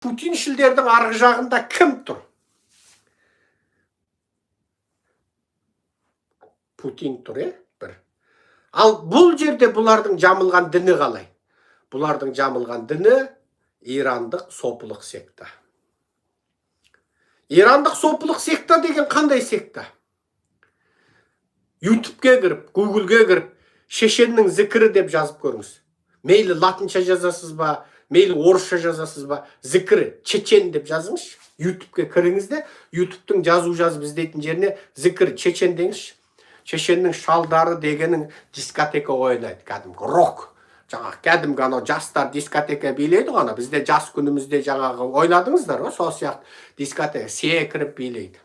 Putinшілдердің арғы жағында кім тұр? Путин тұр, бір. Ал бұл жерде бұлардың жамылған діні қалай? Бұлардың жамылған діні ирандық сопылық секта. Ирандық сопылық секта деген қандай секта? YouTube'ге кіріп, Google'ге кіріп, шешеннің зікірі деп жазып көріңіз. Мейлі латынша жазасыз ба, мейлі орысша жазасыз ба, зікірі, чечен деп жазыңыз. YouTube'ге кіріңіз де, YouTube'тың жазу жазып іздейтін жеріне зікір, чечен деңіз. Чеченнің шалдары дегенің дискотека ойнайды, кәдімгі рок. Жаңағы кәдімгі анау жастар дискотека билейді ғана. Бізде жас күнімізде жаңағы ойнадыңыздар ғой, сол сияқты дискотека секіріп билейді.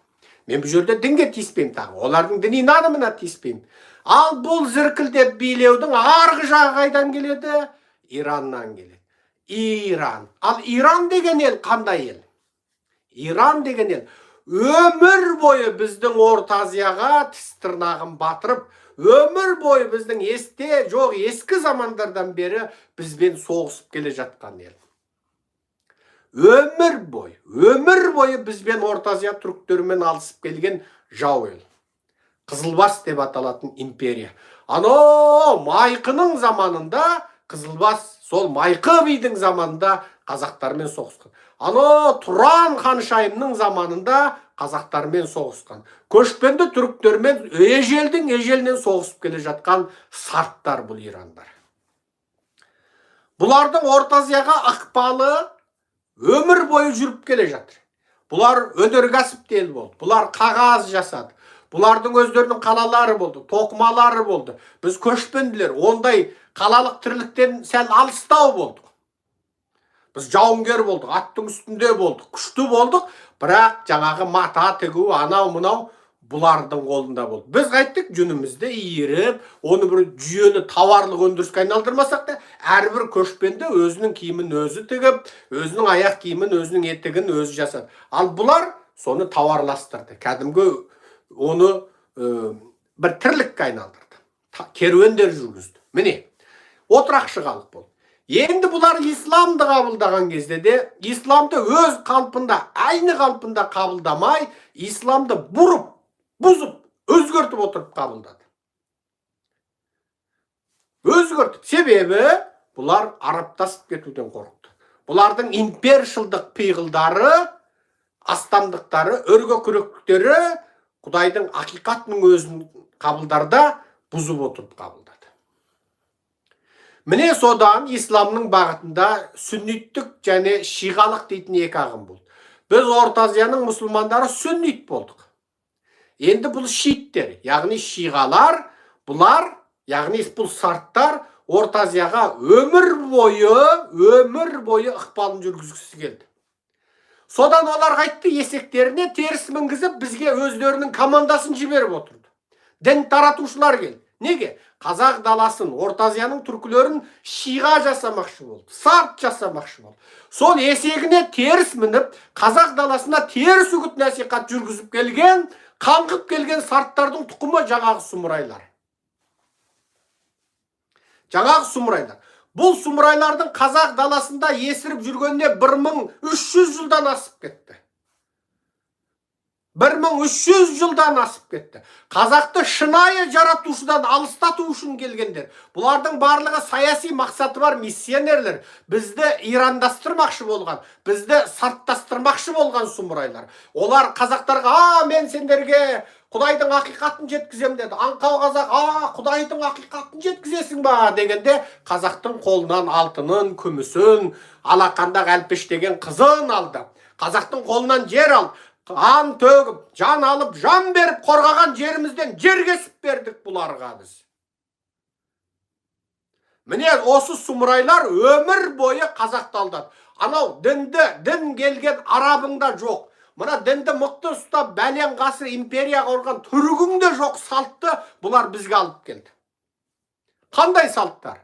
Мен бұл жерде дінге тиіспеймін тағы. Олардың діни нанымына тиіспеймін. Ал бұл зіркілдеп билеудің арғы жағы қайдан келеді? Ираннан келеді. Иран. Ал Иран деген ел қандай ел? Иран деген ел өмір бойы біздің Орта Азияға тіс тырнағын батырып, өмір бойы біздің есте жоқ ескі замандардан бері бізбен соғысып келе жатқан ел. Өмір бойы бізбен Орта Азия түріктерімен алысып келген жау ел. Қызылбас деп аталатын империя. Ано Майқының заманында Қызылбас, сол Майқы бидің заманында қазақтармен соғысқан. Ано Туран ханшайымның заманында қазақтармен соғысқан. Көшпенді түріктермен ежелдің ежелінен соғысып келе жатқан сарттар бұл ирандар. Бұлардың Орта Азияға ықпалы өмір бойы жүріп келе жатыр. Бұлар өнеркәсіп ел болды. Бұлар қағаз жасады. Бұлардың өздерінің қалалары болды, тоқымалары болды. Біз көшпенділер ондай қалалық тірліктен сәл алыстау болдық. Біз жауынгер болдық, аттың үстінде болдық, күшті болдық, бірақ жаңағы мата тігу, анау мынау бұлардың қолында болды. Біз қайттық жүнімізді иіріп, оны бір жүйелі тауарлық өндіріске айналдырмасақ та, әрбір көшпенді өзінің киімін өзі тігіп, өзінің аяқ киімін, өзінің етігін өзі жасады. Ал бұлар соны тауарластырды. Кәдімгі оны бір тірлікке айналдырды. Керуендер жүргізді. Міне, отырақшы халық болды. Енді бұлар исламды қабылдаған кезде де, исламды өз қалпында, айны қалпында қабылдамай, исламды бұрып, бұзып, өзгертіп отырып қабылдады. Өзгертіп. Себебі бұлар араптасып кетуден қорықты. Бұлардың импершылдық пиғылдары, астамдықтары, өрге күректері Құдайдың ақиқатының өзін қабылдарда бұзып отырып қабылдады. Міне содан исламның бағытында сүнниттік және шиғалық дейтін екі ағым болды. Біз Орта Азияның мұсылмандары сүннит болдық. Енді бұл шииттер, яғни шиғалар, бұлар, яғни бұл сарттар Орта Азияға өмір бойы ықпалын жүргізгісі келді. Содан олар қайтты есектеріне теріс мінгізіп, бізге өздерінің командасын жіберіп отырды. Дін таратушылар келді. Неге? Қазақ даласын, Орта Азияның түркілерін шиға жасамақшы болды, сарт жасамақшы болды. Сол есегіне теріс мініп, қазақ даласына теріс үгіт насихат жүргізіп келген, қаңғып келген сарттардың тұқымы жаңағы сұмырайлар. Жаңағы сұмырайлар. Бұл сұмырайлардың қазақ даласында есіріп жүргеніне 1300 жылдан асып кетті. 1300 жылдан асып кетті. Қазақты шынайы жаратушыдан алыстату үшін келгендер. Бұлардың барлығы саяси мақсаты бар миссионерлер. Бізді ирандастырмақшы болған, бізді сарттастырмақшы болған сұмырайлар. Олар қазақтарға, мен сендерге Құдайдың ақиқатын жеткізем деді. Аңқау қазақ, Құдайдың ақиқатын жеткізесің ба дегенде, қазақтың қолынан алтынын, күмісін, алақандағы әлпештеген қызын алды. Қазақтың қолынан жер алды. Қан төгіп, жан алып, жан беріп, қорғаған жерімізден жер кесіп бердік бұларға біз. Міне осы сұмырайлар өмір бойы қазақты алдады. Анау дін келген арабыңда жоқ. Мына дінді мықты ұстап, бәлен ғасыр империя құрған түрігіңде жоқ салтты бұлар бізге алып келді. Қандай салттар?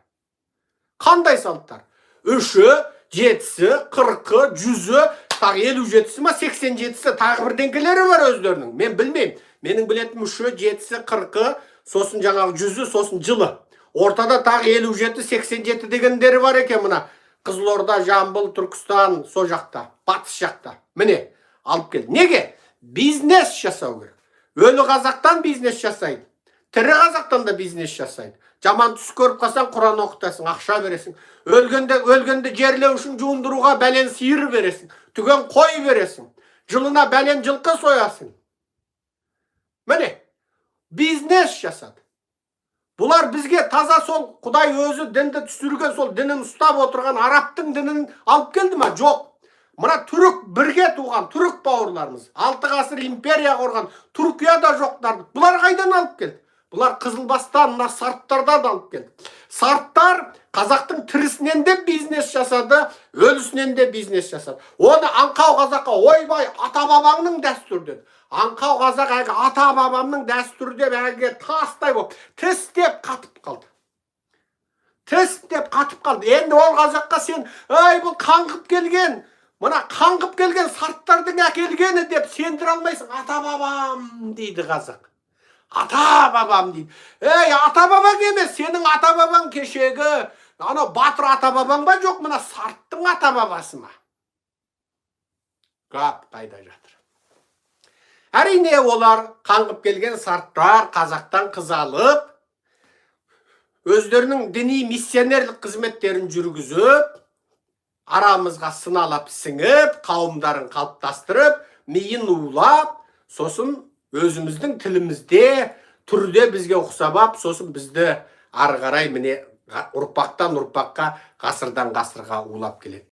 Қандай салттар? 3-і, 7-сі, 40-ы, 100-і, тағы 57-сі ма, 87-сі, тағы бірдеңкелері бар өздерінің. Мен білмеймін. Менің білетім 3-і, 7-сі, 40-ы, сосын жаңағы 100-і, сосын жылы. Ортада тағы 57, 87 дегендері бар екен мына. Қызылорда, Жамбыл, Түркістан, со жақта, батыс жақта. Міне, алып келді. Неге? Бизнес жасау керек. Өлі қазақтан бизнес жасайды. Тірі қазақтан да бизнес жасайды. Жаман түс көріп қалсаң, Құран оқытасың, ақша бересің. Өлгенді жерлеу үшін жуындыруға бәлен сиыр бересің. Түген қой бересің. Жылына бәлен жылқы соясың. Міне, бизнес жасады. Бұлар бізге таза сол Құдай өзі дінді түсірген, сол дінін ұстап отырған арабтың дінін алып келді ма? Жоқ. Мына түрік бірге туған, түрік бауырларымыз. 6 ғасыр империя құрған, Түркияда жоқтарды. Бұлар қайдан алып келді? Бұлар Қызылбастан, мына сарттардан алып келді. Сарттар қазақтың тірісінен де бизнес жасады, өлісінен де бизнес жасады. Оны аңқау қазаққа, ойбай, ата-бабаңның дәстүрі деді. Аңқау қазақ әлгі ата-бабамның дәстүрі деп әлгі тастай болып, тістеп қатып қалды. Тістеп қатып қалды. Енді ол қазаққа сен, ай, бұл қаңғып келген, мына қаңғып келген сарттардың әкелгені деп сендіре алмайсың. Ата-бабам дейді қазақ. Ата-бабам дейді. Ей, ата-бабаң емес, сенің ата-бабаң кешегі, ана батыр ата-бабаң ба жоқ, мына сарттың ата-бабасы ма? Қап, қайда жатыр. Әрине олар қаңғып келген сарттар қазақтан қыз алып, өздерінің діни миссионерлік қызметтерін жүргізіп, арамызға сыналап сіңіп, қауымдарын қалыптастырып, миын улап, сосын өзіміздің тілімізде, түрде бізге ұқсап, сосын бізді ары қарай міне ұрпақтан ұрпаққа, ғасырдан ғасырға улап келеді.